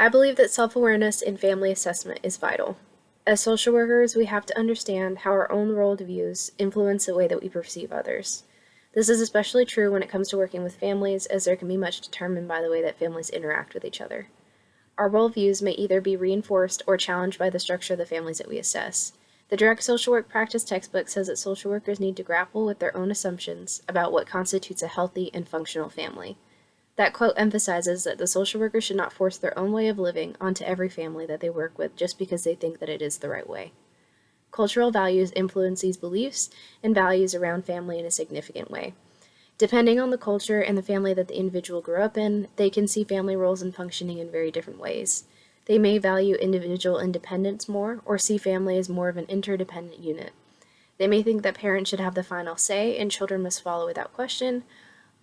I believe that self-awareness in family assessment is vital. As social workers, we have to understand how our own worldviews influence the way that we perceive others. This is especially true when it comes to working with families, as there can be much determined by the way that families interact with each other. Our worldviews may either be reinforced or challenged by the structure of the families that we assess. The Direct Social Work Practice textbook says that social workers need to grapple with their own assumptions about what constitutes a healthy and functional family. That quote emphasizes that the social worker should not force their own way of living onto every family that they work with just because they think that it is the right way. Cultural values influence these beliefs and values around family in a significant way. Depending on the culture and the family that the individual grew up in, they can see family roles and functioning in very different ways. They may value individual independence more or see family as more of an interdependent unit. They may think that parents should have the final say and children must follow without question,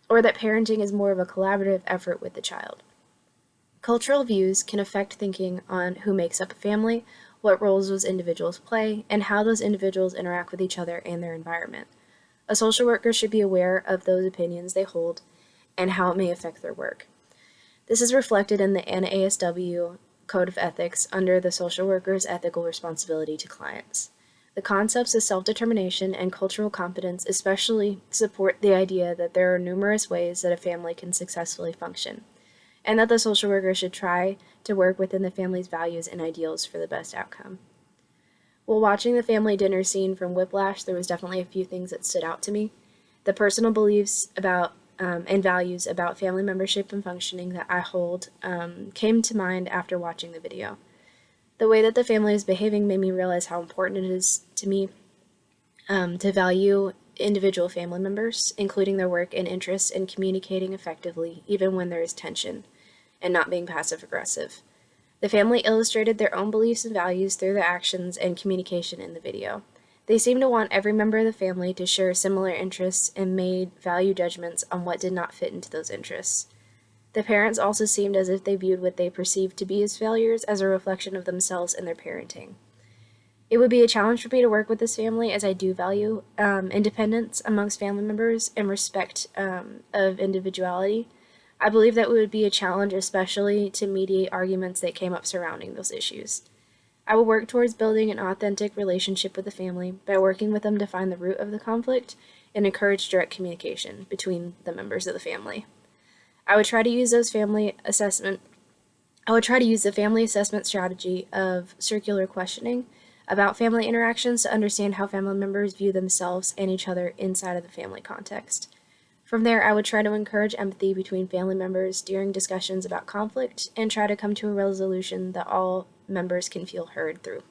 or that parenting is more of a collaborative effort with the child. Cultural views can affect thinking on who makes up a family, what roles those individuals play, and how those individuals interact with each other and their environment. A social worker should be aware of those opinions they hold and how it may affect their work. This is reflected in the NASW Code of Ethics under the social worker's ethical responsibility to clients. The concepts of self-determination and cultural competence especially support the idea that there are numerous ways that a family can successfully function, and that the social worker should try to work within the family's values and ideals for the best outcome. While watching the family dinner scene from Whiplash, there was definitely a few things that stood out to me. The personal beliefs about and values about family membership and functioning that I hold came to mind after watching the video. The way that the family was behaving made me realize how important it is to me to value individual family members, including their work and interests, and communicating effectively, even when there is tension, and not being passive aggressive. The family illustrated their own beliefs and values through their actions and communication in the video. They seemed to want every member of the family to share similar interests and made value judgments on what did not fit into those interests. The parents also seemed as if they viewed what they perceived to be as failures as a reflection of themselves and their parenting. It would be a challenge for me to work with this family, as I do value independence amongst family members and respect of individuality. I believe that it would be a challenge, especially to mediate arguments that came up surrounding those issues. I will work towards building an authentic relationship with the family by working with them to find the root of the conflict and encourage direct communication between the members of the family. I would try to use those family assessment I would try to use the family assessment strategy of circular questioning about family interactions to understand how family members view themselves and each other inside of the family context. From there, I would try to encourage empathy between family members during discussions about conflict and try to come to a resolution that all members can feel heard through.